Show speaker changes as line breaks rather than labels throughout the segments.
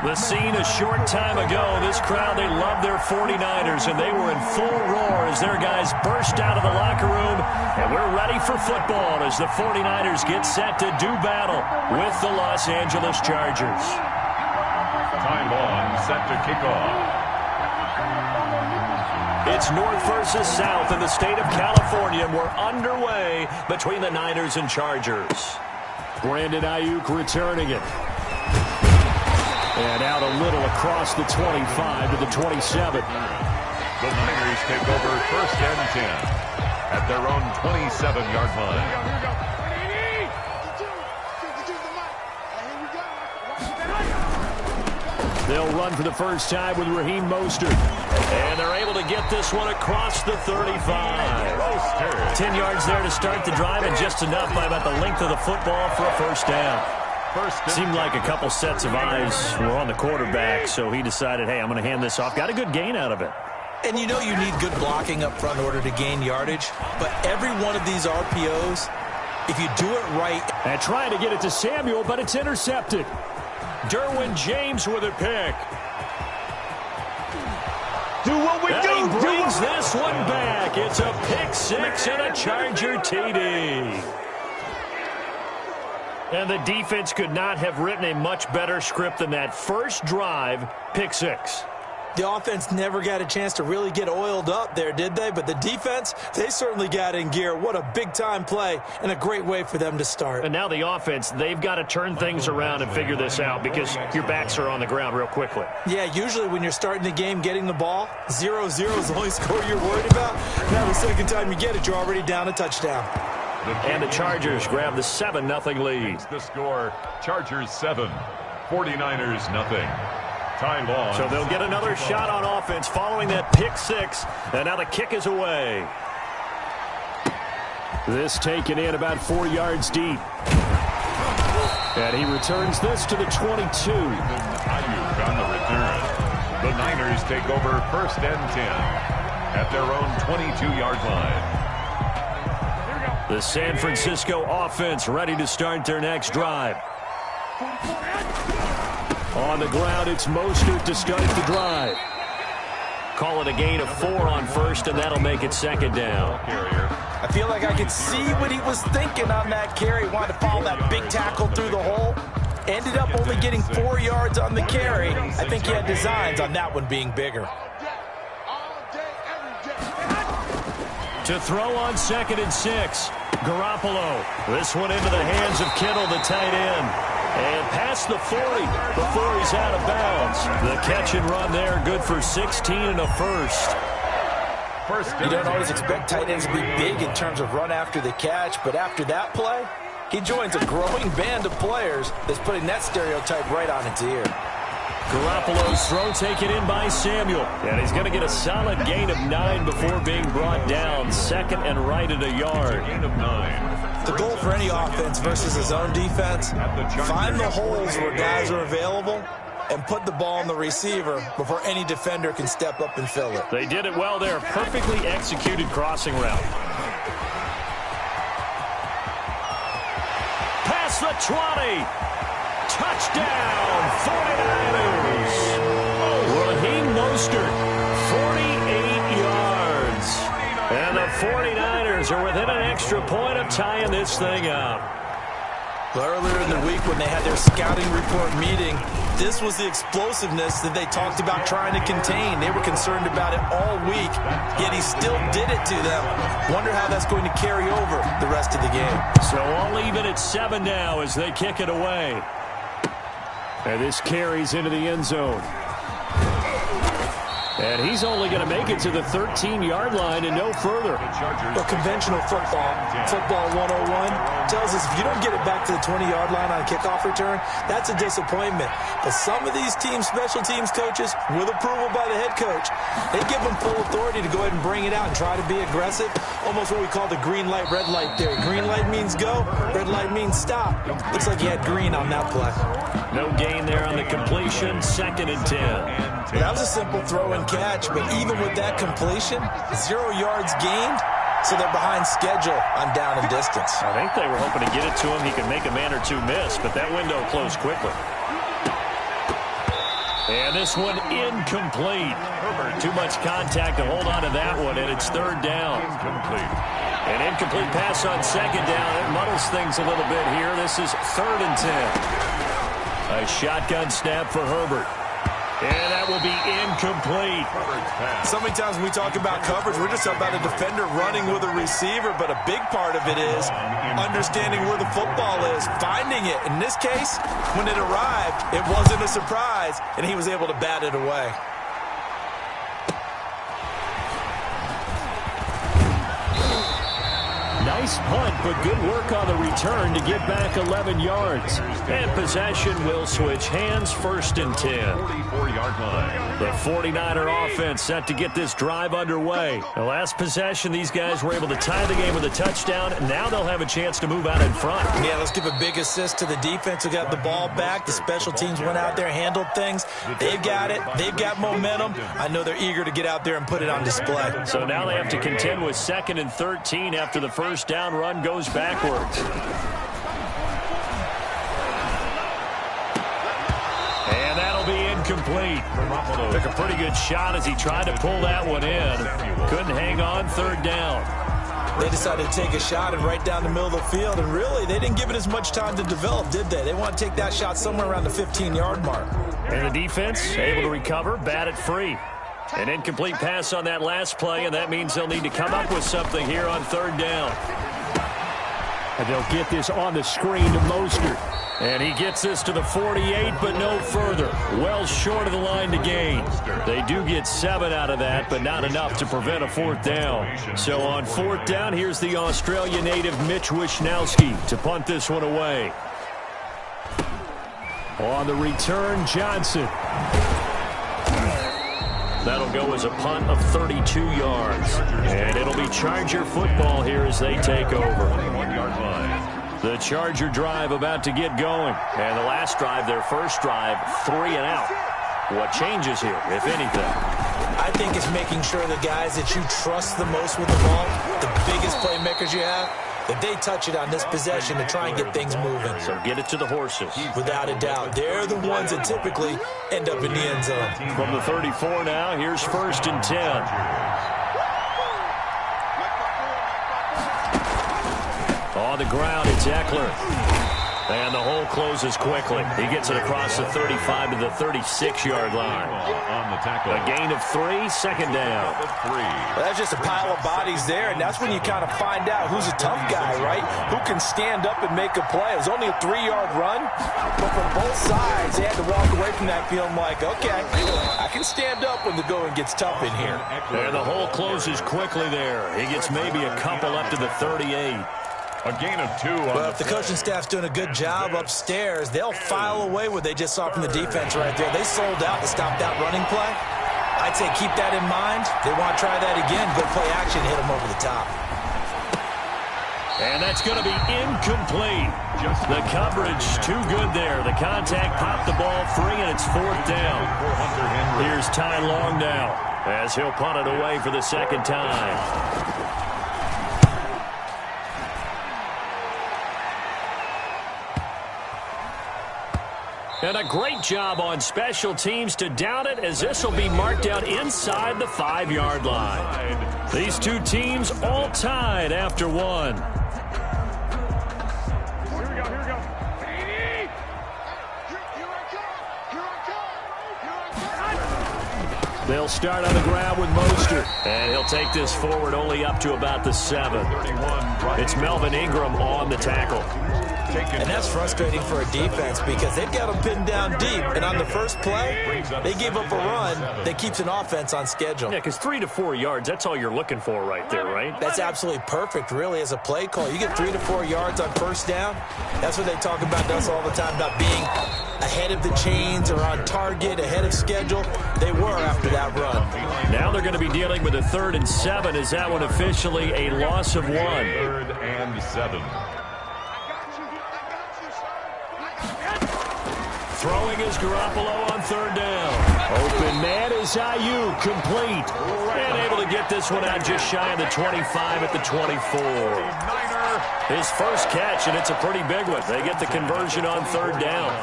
The scene a short time ago, this crowd, they love their 49ers, and they were in full roar as their guys burst out of the locker room. And we're ready for football as the 49ers get set to do battle with the Los Angeles Chargers.
Time on, set to kick off.
It's North versus South in the state of California, and we're underway between the Niners and Chargers. Brandon Ayuk returning it. And out a little across the 25 to the 27.
The Niners take over 1st and 10 at their own 27-yard line.
They'll run for the first time with Raheem Mostert. And they're able to get this one across the 35. 10 yards there to start the drive, and just enough by about the length of the football for a first down. Seemed like a couple sets of eyes were on the quarterback, so he decided, hey, I'm going to hand this off. Got a good gain out of it.
And you know you need good blocking up front in order to gain yardage, but every one of these RPOs, if you do it right.
And trying to get it to Samuel, but it's intercepted. Derwin James with a pick.
Do what we do.
He brings this one back. It's a pick six and a Charger TD. And the defense could not have written a much better script than that first drive, pick six.
The offense never got a chance to really get oiled up there, did they? But the defense, they certainly got in gear. What a big-time play and a great way for them to start.
And now the offense, they've got to turn things around and figure this out because your backs are on the ground real quickly.
Yeah, usually when you're starting the game getting the ball, 0-0 is the only score you're worried about. Now the second time you get it, you're already down a touchdown.
And the Chargers grab the 7-0 lead.
The score, Chargers 7, 49ers nothing. Time long.
So they'll get another shot on offense following that pick six. And now the kick is away. This taken in about 4 yards deep. And he returns this to the 22.
Ayuk on the return. The Niners take over 1st and 10 at their own 22-yard line.
The San Francisco offense ready to start their next drive. On the ground, it's Mostert to start the drive. Call it a gain of 4 on first, and that'll make it second down.
I feel like I could see what he was thinking on that carry. Wanted to follow that big tackle through the hole. Ended up only getting 4 yards on the carry. I think he had designs on that one being bigger.
To throw on 2nd and 6. Garoppolo. This one into the hands of Kittle, the tight end. And past the 40 before he's out of bounds. The catch and run there, good for 16 and a first.
You don't always expect tight ends to be big in terms of run after the catch, but after that play, he joins a growing band of players that's putting that stereotype right on its ear.
Garoppolo's throw taken in by Samuel. And he's going to get a solid gain of 9 before being brought down. 2nd and right at a yard.
Gain of 9.
The goal for any offense versus his own defense, find the holes where guys are available and put the ball on the receiver before any defender can step up and fill it.
They did it well there. Perfectly executed crossing route. Past the 20. Touchdown, 49ers. Raheem Mostert, 48 yards. And the 49ers are within an extra point of tying this thing up.
Well, earlier in the week when they had their scouting report meeting, this was the explosiveness that they talked about trying to contain. They were concerned about it all week, yet he still did it to them. Wonder how that's going to carry over the rest of the game.
So all even at 7 now as they kick it away. And this carries into the end zone. And he's only going to make it to the 13-yard line and no further.
But conventional football 101, tells us if you don't get it back to the 20-yard line on a kickoff return, that's a disappointment. But some of these team special teams coaches, with approval by the head coach, they give them full authority to go ahead and bring it out and try to be aggressive. Almost what we call the green light, red light theory. Green light means go, red light means stop. Looks like you had green on that play.
No gain there on the completion, 2nd and 10.
That was a simple throw and catch, but even with that completion, 0 yards gained, so they're behind schedule on down and distance.
I think they were hoping to get it to him. He could make a man or two miss, but that window closed quickly. And this one incomplete. Too much contact to hold on to that one, and it's third down. An incomplete pass on second down. It muddles things a little bit here. This is 3rd and 10. A shotgun snap for Herbert. And that will be incomplete.
So many times when we talk about coverage, we're just about a defender running with a receiver, but a big part of it is understanding where the football is, finding it. In this case, when it arrived, it wasn't a surprise, and he was able to bat it away.
Nice punt, but good work on the return to get back 11 yards. And possession will switch hands, 1st and 10.
44-yard line.
The 49er offense set to get this drive underway. The last possession, these guys were able to tie the game with a touchdown, and now they'll have a chance to move out in front.
Yeah, let's give a big assist to the defense who got the ball back. The special teams went out there, handled things. They've got it. They've got momentum. I know they're eager to get out there and put it on display.
So now they have to contend with 2nd and 13 after the first down run goes backwards. And that'll be incomplete. Took a pretty good shot as he tried to pull that one in. Couldn't hang on, 3rd down.
They decided to take a shot and right down the middle of the field, and really, they didn't give it as much time to develop, did they? They want to take that shot somewhere around the 15-yard mark.
And the defense able to recover, bat it free. An incomplete pass on that last play, and that means they'll need to come up with something here on 3rd down. And they'll get this on the screen to Mostert. And he gets this to the 48, but no further. Well short of the line to gain. They do get 7 out of that, but not enough to prevent a 4th down. So on 4th down, here's the Australia native Mitch Wishnowsky to punt this one away. On the return, Johnson. That'll go as a punt of 32 yards. And it'll be Charger football here as they take over. The Charger drive about to get going. And the last drive, their first drive, 3 and out. What changes here, if anything?
I think it's making sure the guys that you trust the most with the ball, the biggest playmakers you have, that they touch it on this possession to try and get things moving.
So get it to the horses.
Without a doubt. They're the ones that typically end up in the end zone.
From the 34 now, here's 1st and 10. On the ground, it's Eckler. And the hole closes quickly. He gets it across the 35 to the 36-yard line.
On the tackle.
A gain of 3, 2nd down.
Well, that's just a pile of bodies there, and that's when you kind of find out who's a tough guy, right? Who can stand up and make a play. It was only a 3-yard run, but from both sides, they had to walk away from that feeling like, okay, I can stand up when the going gets tough in here.
And the hole closes quickly there. He gets maybe a couple up to the 38.
A gain of 2.
Well, if the coaching staff's doing a good job upstairs, they'll file away what they just saw from the defense right there. They sold out to stop that running play. I'd say keep that in mind. They want to try that again. Go play action, hit them over the top.
And that's going to be incomplete. The coverage too good there. The contact popped the ball free, and it's 4th down. Here's Ty Long now as he'll punt it away for the 2nd time. And a great job on special teams to down it, as this will be marked out inside the 5-yard line. These two teams all tied after 1.
Here we go.
They'll start on the ground with Mostert. And he'll take this forward only up to about the 7. It's Melvin Ingram on the tackle.
And that's frustrating for a defense because they've got them pinned down deep. And on the first play, they gave up a run that keeps an offense on schedule.
Yeah, because 3 to 4 yards, that's all you're looking for right there, right?
That's absolutely perfect, really, as a play call. You get 3 to 4 yards on first down. That's what they talk about us all the time, about being ahead of the chains or on target, ahead of schedule. They were after that run.
Now they're going to be dealing with a 3rd and 7. Is that one officially a loss of 1?
3rd and 7.
Throwing is Garoppolo on 3rd down. Open man is Ayuk, complete. And able to get this one out just shy of the 25 at the 24. His first catch, and it's a pretty big one. They get the conversion on 3rd down.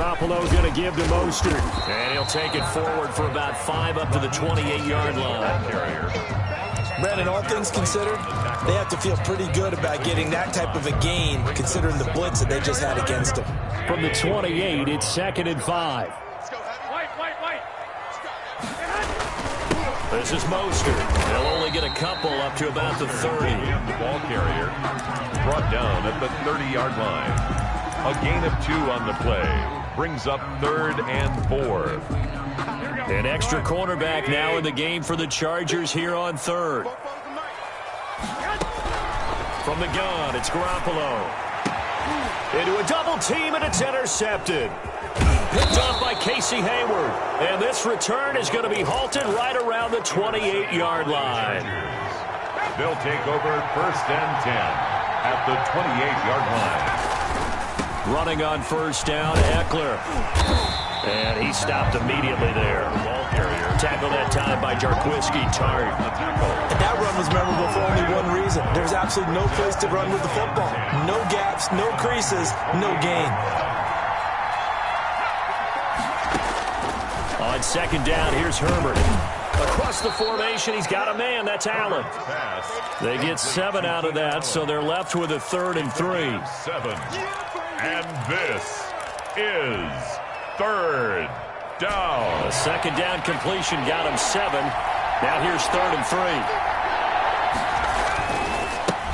Garoppolo going to give to Mostert. And he'll take it forward for about 5 up to the 28-yard line.
Brandon, all things considered, they have to feel pretty good about getting that type of a gain, considering the blitz that they just had against them.
From the 28, it's 2nd and 5. This is Mostert. They'll only get a couple up to about the 30.
The ball carrier brought down at the 30-yard line. A gain of 2 on the play. Brings up 3rd and 4.
An extra cornerback now in the game for the Chargers here on 3rd. From the gun, it's Garoppolo. Into a double team, and it's intercepted. Picked off by Casey Hayward. And this return is going to be halted right around the 28-yard line.
They'll take over 1st and 10 at the 28-yard line.
Running on 1st down, Eckler. And he stopped immediately there.
Ball carrier.
Tackled that time by Jarquiski Tart.
And that run was memorable for only one reason. There's absolutely no place to run with the football. No gaps, no creases, no gain.
On 2nd down, here's Herbert. Across the formation, he's got a man. That's Allen. They get 7 out of that, so they're left with a 3rd and 3.
7. And this is 3rd down.
A 2nd down completion got him 7. Now here's 3rd and 3.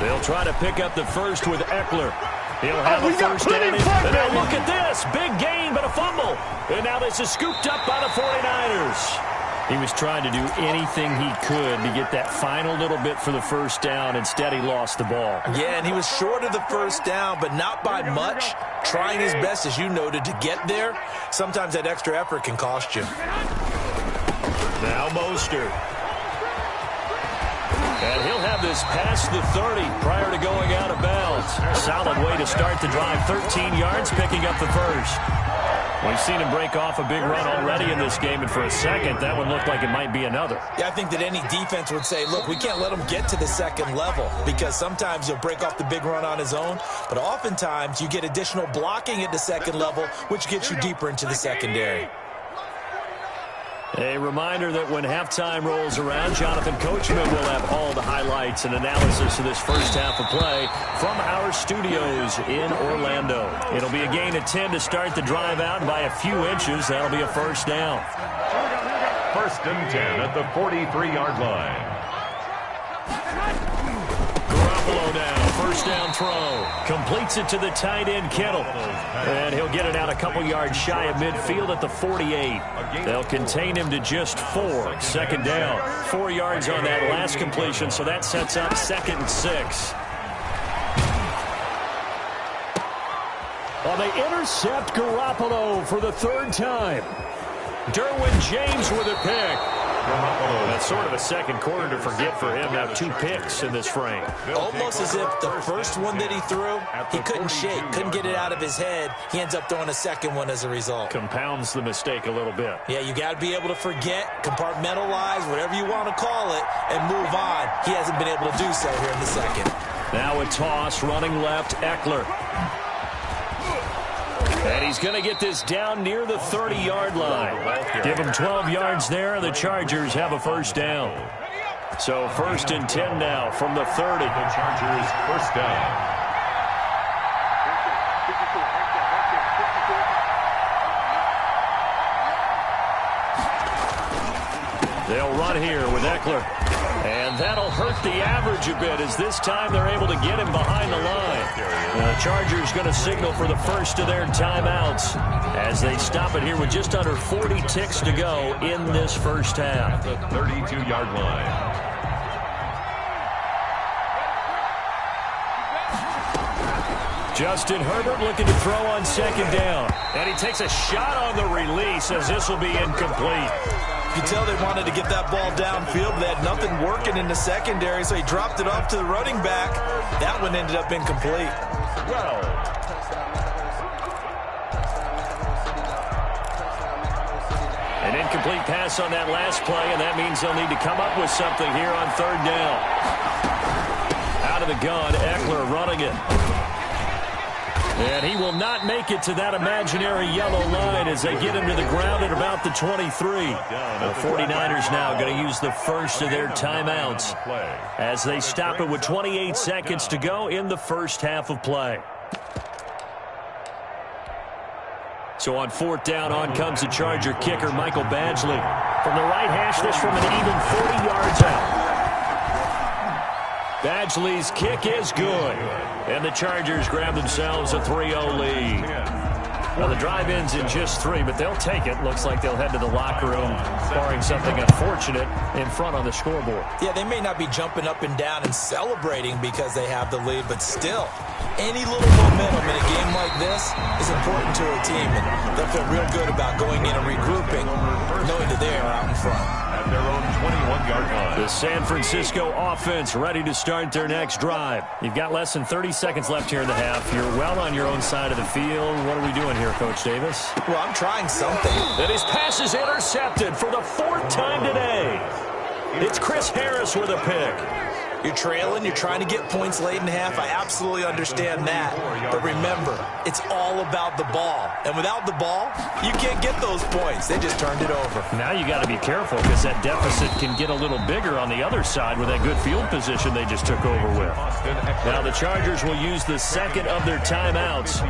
They'll try to pick up the first with Eckler. He'll have a 1st down. And now look at this. Big gain, but a fumble. And now this is scooped up by the 49ers. He was trying to do anything he could to get that final little bit for the 1st down. Instead, he lost the ball.
Yeah, and he was short of the 1st down, but not by much. Trying his best, as you noted, to get there. Sometimes that extra effort can cost you.
Now Mostert. And he'll have this past the 30 prior to going out of bounds. Solid way to start the drive. 13 yards, picking up the 1st. We've seen him break off a big run already in this game, and for a second, that one looked like it might be another.
Yeah, I think that any defense would say, look, we can't let him get to the 2nd level, because sometimes he'll break off the big run on his own, but oftentimes you get additional blocking at the 2nd level, which gets you deeper into the secondary.
A reminder that when halftime rolls around, Jonathan Coachman will have all the highlights and analysis of this first half of play from our studios in Orlando. It'll be a gain of 10 to start the drive out by a few inches. That'll be a 1st down.
1st and 10 at the 43-yard line.
Garoppolo now, 1st down throw. Completes it to the tight end, Kittle. And he'll get it out a couple yards shy of midfield at the 48. They'll contain him to just 4. 2nd down. 4 yards on that last completion, so that sets up 2nd and 6. Well, they intercept Garoppolo for the 3rd time. Derwin James with a pick. That's sort of a second quarter to forget for him. Now 2 picks in this frame.
Almost as if the first one that he threw, he couldn't shake, couldn't get it out of his head. He ends up throwing a 2nd one as a result.
Compounds the mistake a little bit.
Yeah, you got to be able to forget, compartmentalize, whatever you want to call it, and move on. He hasn't been able to do so here in the 2nd.
Now a toss, running left, Eckler. And he's going to get this down near the 30-yard line. Give him 12 yards there, and the Chargers have a 1st down. So 1st and 10 now from the 30.
The Chargers 1st down.
They'll run here with Eckler. And that'll hurt the average a bit, as this time they're able to get him behind the line. The Chargers going to signal for the first of their timeouts as they stop it here with just under 40 ticks to go in this first half.
The 32-yard line.
Justin Herbert looking to throw on 2nd down. And he takes a shot on the release, as this will be incomplete.
You could tell they wanted to get that ball downfield, but they had nothing working in the secondary, so he dropped it off to the running back. That one ended up incomplete.
Well,
an incomplete pass on that last play, and that means they'll need to come up with something here on 3rd down. Out of the gun, Eckler running it. And he will not make it to that imaginary yellow line as they get him to the ground at about the 23. The 49ers now going to use the first of their timeouts as they stop it with 28 seconds to go in the first half of play. So on fourth down, on comes the Charger kicker, Michael Badgley. From the right hash, this from an even 40 yards out. Badgley's kick is good. And the Chargers grab themselves a 3-0 lead. Well, the drive ends in just 3, but they'll take it. Looks like they'll head to the locker room, barring something unfortunate in front on the scoreboard.
Yeah, they may not be jumping up and down and celebrating because they have the lead, but still, any little momentum in a game like this is important to a team, and they'll feel real good about going in and regrouping, knowing that they are out in front.
At their own 21-yard line.
The San Francisco offense ready to start their next drive. You've got less than 30 seconds left here in the half. You're well on your own side of the field. What are we doing here, Coach Davis?
Well, I'm trying something.
And his pass is intercepted for the 4th time today. It's Chris Harris with a pick.
You're trailing, you're trying to get points late in the half. I absolutely understand that. But remember, it's all about the ball. And without the ball, you can't get those points. They just turned it over.
Now you got to be careful because that deficit can get a little bigger on the other side with that good field position they just took over with. Now the Chargers will use the second of their timeouts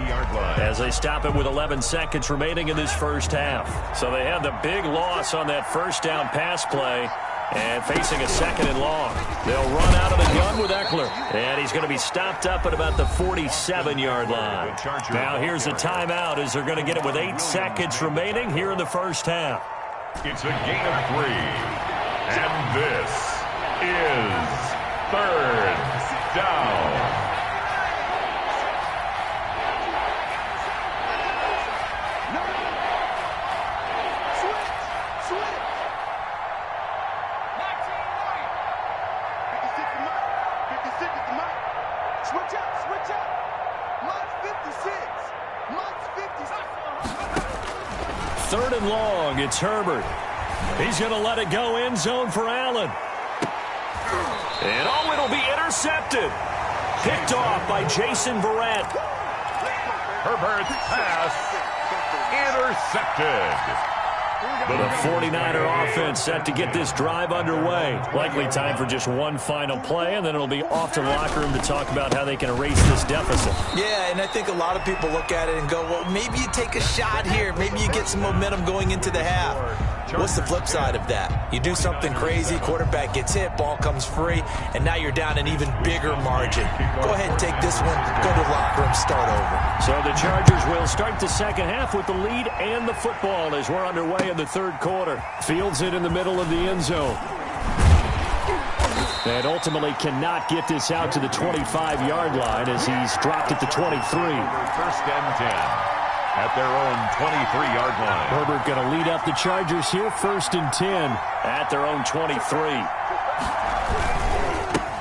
as they stop it with 11 seconds remaining in this first half. So they have the big loss on that first down pass play. And facing a second and long. They'll run out of the gun with Eckler. And he's going to be stopped up at about the 47-yard line. Now here's a timeout as they're going to get it with 8 seconds remaining here in the first half.
It's a gain of 3. And this is 3rd down.
Third and long, it's Herbert. He's going to let it go end zone for Allen. And oh, it'll be intercepted. Picked off by Jason Verrett.
Herbert's pass intercepted.
The 49er offense set to get this drive underway. Likely time for just one final play, and then it'll be off to the locker room to talk about how they can erase this deficit.
Yeah, and I think a lot of people look at it and go, well, maybe you take a shot here. Maybe you get some momentum going into the half. What's the flip side of that? You do something crazy, quarterback gets hit, ball comes free, and now you're down an even bigger margin. Go ahead and take this one, go to the locker room, start over.
So the Chargers will start the second half with the lead and the football as we're underway in the third quarter. Fields it in the middle of the end zone. And ultimately cannot get this out to the 25-yard line as he's dropped at the 23.
1st and 10. At their own 23-yard line.
Herbert going to lead up the Chargers here, 1st and 10 at their own 23.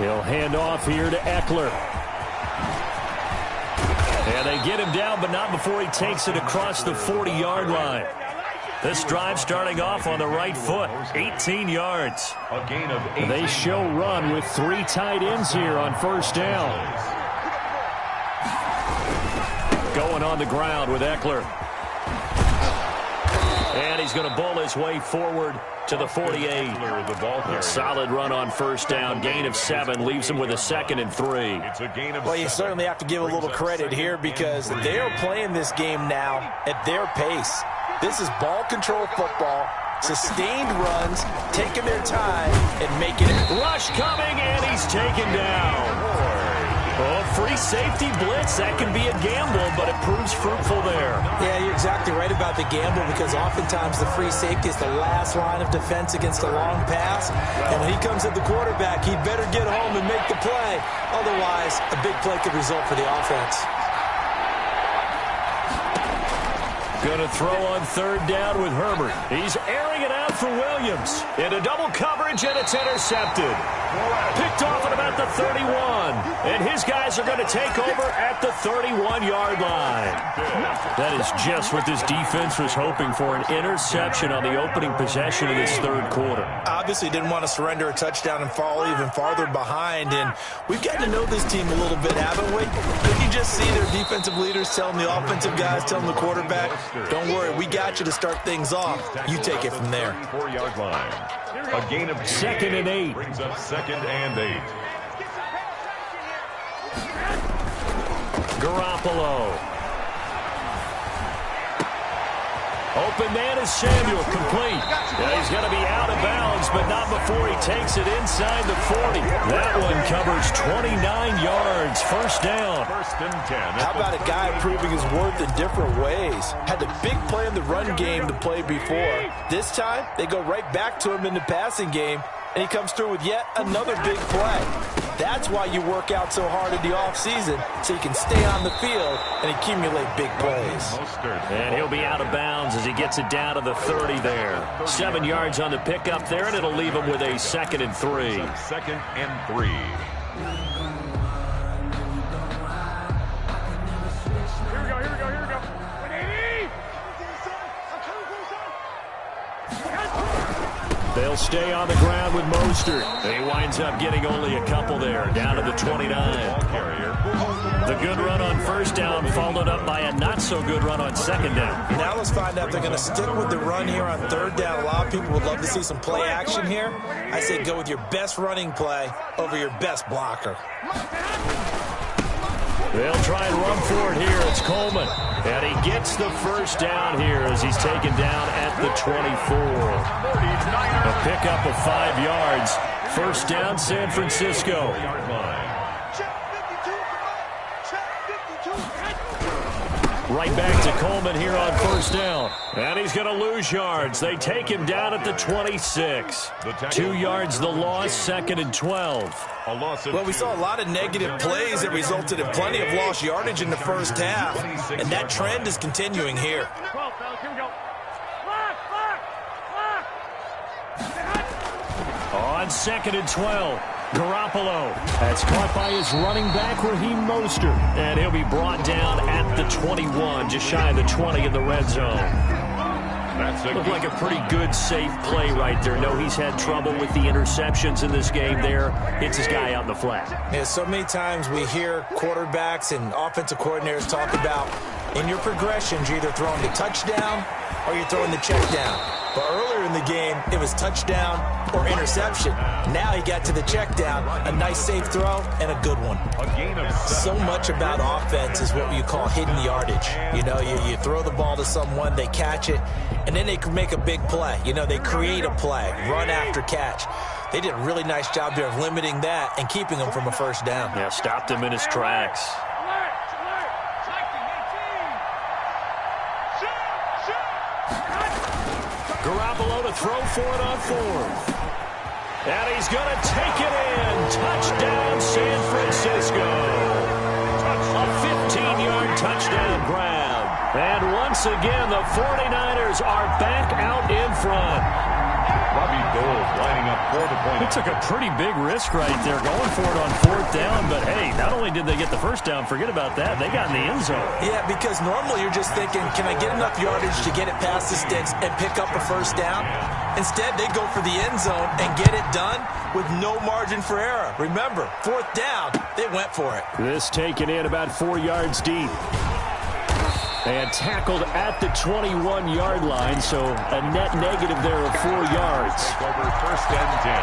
He'll hand off here to Eckler. And they get him down, but not before he takes it across the 40-yard line. This drive starting off on the right foot, 18 yards.
A gain of 8.
They show run with 3 tight ends here on first down. Going on the ground with Eckler. And he's going to bowl his way forward to the 48. Solid run on first down. Gain of 7 leaves him with a 2nd and 3.
It's a gain of
well, you certainly have to give a little credit here because they are playing this game now at their pace. This is ball control football, sustained runs, taking their time and making it.
Rush coming, and he's taken down. Oh, free safety blitz, that can be a gamble, but it proves fruitful there.
Yeah, you're exactly right about the gamble because oftentimes the free safety is the last line of defense against a long pass. And when he comes at the quarterback, he'd better get home and make the play. Otherwise, a big play could result for the offense.
Going to throw on third down with Herbert. He's airing it out for Williams. Into double coverage, and it's intercepted. Picked off at about the 31. And his guys are going to take over at the 31-yard line. That is just what this defense was hoping for, an interception on the opening possession of this third quarter.
Obviously didn't want to surrender a touchdown and fall even farther behind. And we've gotten to know this team a little bit, haven't we? Couldn't you just see their defensive leaders telling the offensive guys, telling the quarterback, don't worry, we got you to start things off. You take it from there.
4-yard line. A gain of
2nd and 8.
Brings up 2nd and 8.
Garoppolo. Open man is Samuel, complete. Yeah, he's going to be out of bounds, but not before he takes it inside the 40. That one covers 29 yards. First down.
1st and 10.
How about a guy proving his worth in different ways? Had the big play in the run game to play before. This time, they go right back to him in the passing game, and he comes through with yet another big play. That's why you work out so hard in the offseason, so you can stay on the field and accumulate big plays.
And he'll be out of bounds as he gets it down to the 30 there. 7 yards on the pickup there, and it'll leave him with a 2nd and 3.
2nd and 3.
They'll stay on the ground with Mostert. He winds up getting only a couple there, down to the 29. The good run on first down followed up by a not-so-good run on second down.
Now let's find out if they're going to stick with the run here on third down. A lot of people would love to see some play action here. I say go with your best running play over your best blocker.
They'll try and run for it here. It's Coleman. And he gets the first down here as he's taken down at the 24. A pickup of 5 yards. First down, San Francisco. Right back to Coleman here on first down. And he's going to lose yards. They take him down at the 26. 2 yards the loss, 2nd and 12.
Well, we saw a lot of negative plays that resulted in plenty of lost yardage in the first half. And that trend is continuing here.
On 2nd and 12. Garoppolo. That's caught by his running back, Raheem Mostert. And he'll be brought down at the 21, just shy of the 20 in the red zone. Looked like a pretty good, safe play right there. No, he's had trouble with the interceptions in this game there. Hits his guy out in the flat.
Yeah, so many times we hear quarterbacks and offensive coordinators talk about in your progressions, you're either throwing the touchdown or you're throwing the check down. But earlier in the game, it was touchdown or interception. Now he got to the check down, a nice safe throw, and a good one. So much about offense is what you call hidden yardage. You know, you throw the ball to someone, they catch it, and then they can make a big play. You know, they create a play, run after catch. They did a really nice job there of limiting that and keeping him from a first down.
Yeah, stopped him in his tracks. Garoppolo to throw for it on fourth. And he's going to take it in. Touchdown, San Francisco. A 15-yard touchdown grab. And once again, the 49ers are back out in front.
Robbie Gould lining up for the point.
He took a pretty big risk right there going for it on fourth down. But, hey, not only did they get the first down, forget about that, they got in the end zone.
Yeah, because normally you're just thinking, can I get enough yardage to get it past the sticks and pick up a first down? Instead, they go for the end zone and get it done with no margin for error. Remember, fourth down, they went for it. This taken in about 4 yards deep. And tackled at the 21-yard line, so a net negative there of 4 yards.
Over 1st and 10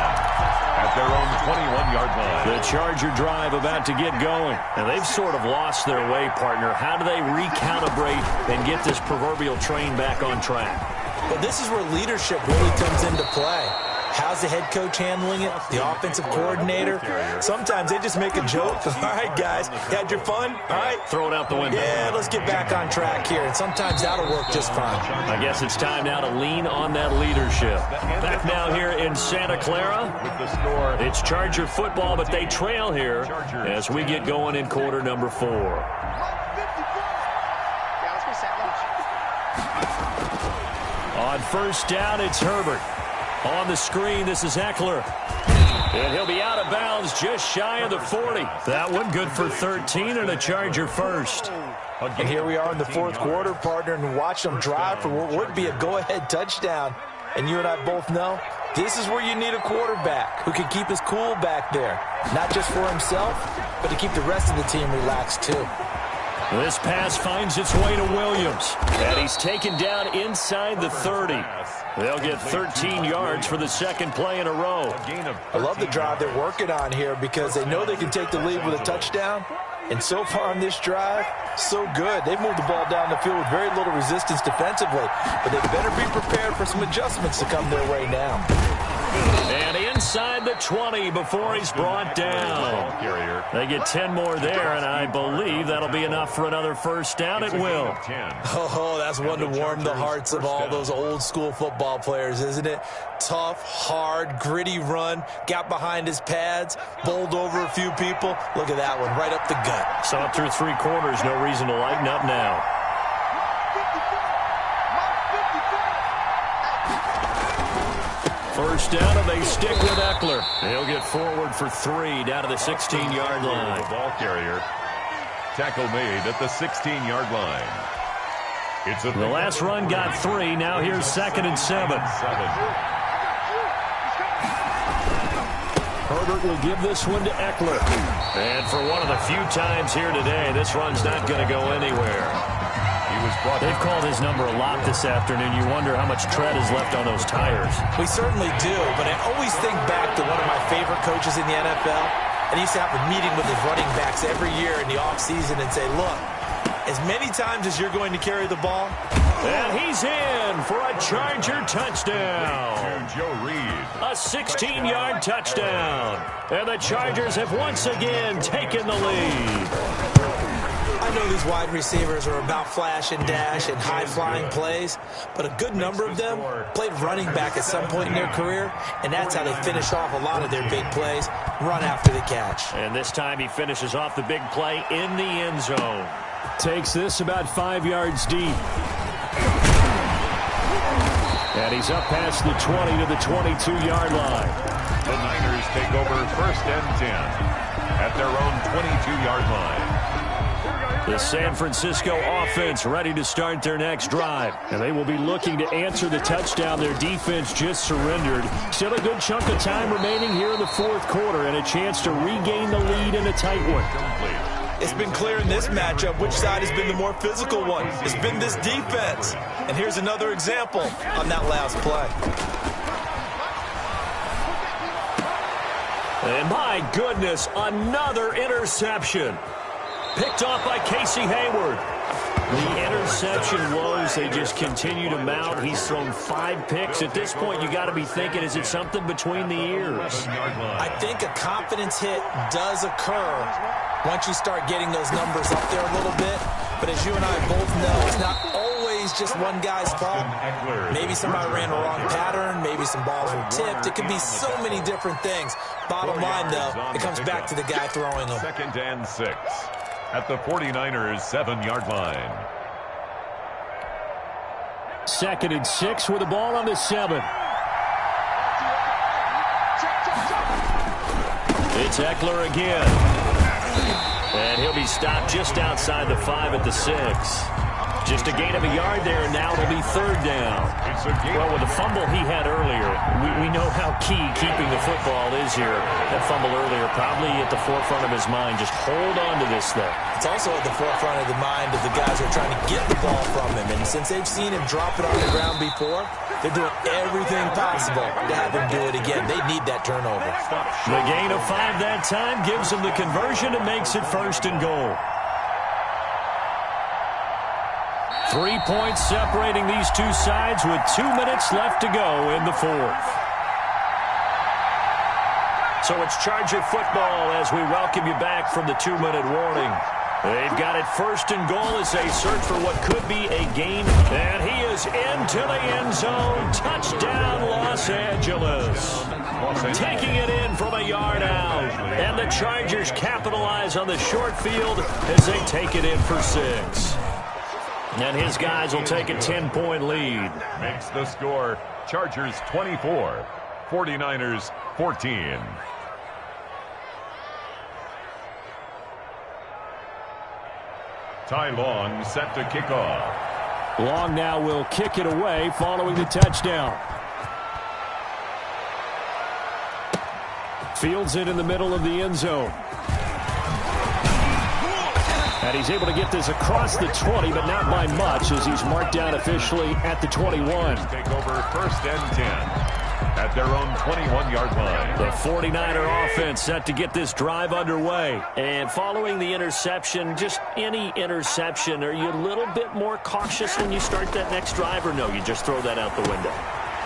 at their own 21-yard line.
The Charger drive about to get going. And they've sort of lost their way, partner. How do they recalibrate and get this proverbial train back on track?
Well, this is where leadership really comes into play. How's the head coach handling it? The offensive coordinator? Sometimes they just make a joke. All right, guys, had your fun? All right.
Throw it out the window.
Yeah, let's get back on track here. And sometimes that'll work just fine.
I guess it's time now to lean on that leadership. Back now here in Santa Clara. It's Charger football, but they trail here as we get going in quarter number 4. On first down, it's Herbert. On the screen, this is Eckler. And he'll be out of bounds just shy of the 40. That one good for 13 and a Charger first.
And here we are in the fourth quarter, partner, and watch them drive for what would be a go-ahead touchdown. And you and I both know this is where you need a quarterback who can keep his cool back there. Not just for himself, but to keep the rest of the team relaxed too.
This pass finds its way to Williams. And he's taken down inside the 30. They'll get 13 yards for the second play in a row.
I love the drive they're working on here because they know they can take the lead with a touchdown. And so far on this drive, so good. They've moved the ball down the field with very little resistance defensively. But they better be prepared for some adjustments to come their way now.
And inside the 20 before he's brought down. They get 10 more there, and I believe that'll be enough for another first down. It will.
Oh, that's one to warm the hearts of all those old school football players, isn't it? Tough, hard, gritty run. Got behind his pads, bowled over a few people. Look at that one, right up the gut.
Saw it through three quarters. No reason to lighten up now. First down, and they stick with Eckler. He'll get forward for 3 down to the 16-yard line.
The ball carrier. Tackle made at the 16-yard line.
The last run got 3. Now here's 2nd and 7. Herbert will give this one to Eckler. And for one of the few times here today, this run's not going to go anywhere. They've called his number a lot this afternoon. You wonder how much tread is left on those tires.
We certainly do, but I always think back to one of my favorite coaches in the NFL. And he used to have a meeting with his running backs every year in the offseason and say, look, as many times as you're going to carry the ball.
And he's in for a Charger touchdown.
Joe Reed.
A 16-yard touchdown. And the Chargers have once again taken the lead.
I know these wide receivers are about flash and dash and high-flying plays, but a good number of them played running back at some point in their career, and that's how they finish off a lot of their big plays, run after the catch.
And this time he finishes off the big play in the end zone. Takes this about 5 yards deep. And he's up past the 20 to the 22-yard line.
The Niners take over 1st and 10 at their own 22-yard line.
The San Francisco offense ready to start their next drive. And they will be looking to answer the touchdown their defense just surrendered. Still a good chunk of time remaining here in the fourth quarter and a chance to regain the lead in a tight one.
It's been clear in this matchup which side has been the more physical one. It's been this defense. And here's another example on that last play.
And my goodness, another interception. Picked off by Casey Hayward. The interception woes, they just continue to mount. He's thrown 5 picks. At this point, you got to be thinking, is it something between the ears?
I think a confidence hit does occur once you start getting those numbers up there a little bit. But as you and I both know, it's not always just one guy's fault. Maybe somebody ran a wrong pattern. Maybe some balls were tipped. It could be so many different things. Bottom line, though, it comes back to the guy throwing them.
2nd and 6 at the 49ers 7-yard line.
2nd and 6 with the ball on the 7. It's Eckler again. And he'll be stopped just outside the 5 at the 6. Just a gain of a yard there, and now it'll be 3rd down. Well, with the fumble he had earlier, we know how key keeping the football is here. That fumble earlier probably at the forefront of his mind. Just hold on to this thing.
It's also at the forefront of the mind of the guys who are trying to get the ball from him. And since they've seen him drop it on the ground before, they're doing everything possible to have him do it again. They need that turnover.
The gain of 5 that time gives them the conversion and makes it 1st and goal. 3 points separating these two sides with 2 minutes left to go in the fourth. So it's Charger football as we welcome you back from the 2-minute warning. They've got it 1st and goal as they search for what could be a game. And he is into the end zone. Touchdown, Los Angeles. Taking it in from a yard out. And the Chargers capitalize on the short field as they take it in for 6. And his guys will take a 10-point lead.
Makes the score Chargers 24, 49ers 14. Ty Long set to kick off.
Long now will kick it away following the touchdown. Fields it in the middle of the end zone. And he's able to get this across the 20, but not by much, as he's marked down officially at the 21.
Take over first and 10 at their own 21-yard line.
The 49er offense set to get this drive underway. And following the interception, just any interception, are you a little bit more cautious when you start that next drive, or no, you just throw that out the window?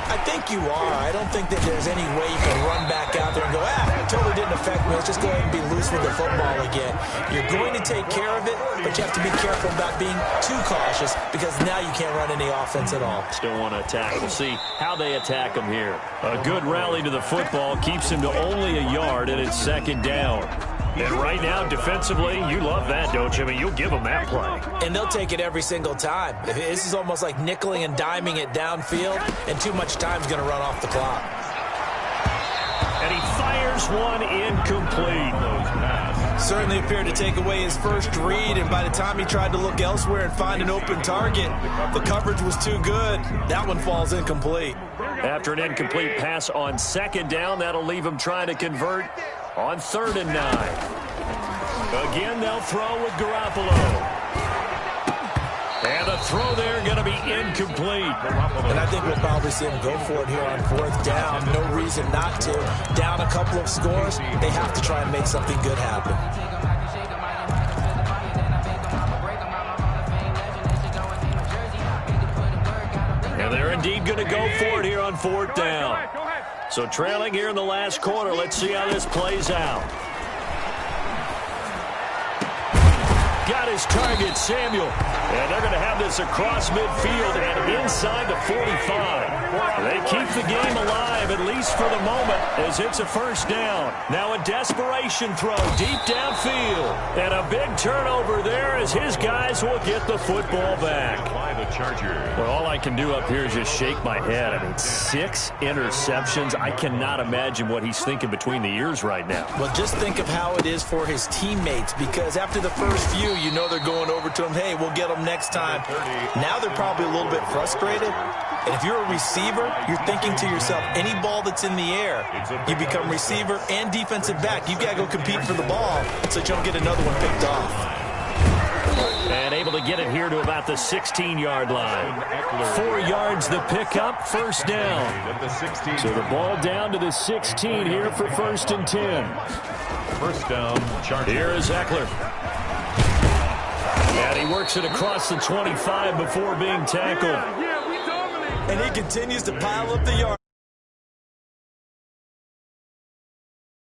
I think you are. I don't think that there's any way you can run back out there and go, it totally didn't affect me. Let's just go ahead and be loose with the football again. You're going to take care of it, but you have to be careful about being too cautious, because now you can't run any offense at all.
Still want to attack. We'll see how they attack him here. A good rally to the football keeps him to only a yard, and it's second down. And right now, defensively, you love that, don't you? I mean, you'll give them that play.
And they'll take it every single time. This is almost like nickeling and diming it downfield, and too much time's going to run off the clock.
And he fires one incomplete.
Certainly appeared to take away his first read, and by the time he tried to look elsewhere and find an open target, the coverage was too good. That one falls incomplete.
After an incomplete pass on second down, that'll leave him trying to convert on 3rd and 9. Again, they'll throw with Garoppolo. And the throw there going to be incomplete.
And I think we'll probably see him go for it here on 4th down. No reason not to. Down a couple of scores, they have to try and make something good happen.
And they're indeed going to go for it here on 4th down. So trailing here in the last quarter, let's see how this plays out. Got his target, Samuel. And they're going to have this across midfield and inside the 45. They keep the game alive, at least for the moment, as it's a first down. Now a desperation throw deep downfield. And a big turnover there as his guys will get the football back. Well, all I can do up here is just shake my head. I mean, 6 interceptions. I cannot imagine what he's thinking between the ears right now.
Well, just think of how it is for his teammates, because after the first few, you know they're going over to him, hey, we'll get them next time. Now they're probably a little bit frustrated. And if you're a receiver, you're thinking to yourself, any ball that's in the air, you become receiver and defensive back. You've got to go compete for the ball so that you don't get another one picked off.
And able to get it here to about the 16-yard line. 4 yards the pickup, first down. So the ball down to the 16 here for 1st and 10.
First down, Chargers.
Here is Eckler. And he works it across the 25 before being tackled.
And he continues to pile up the yards.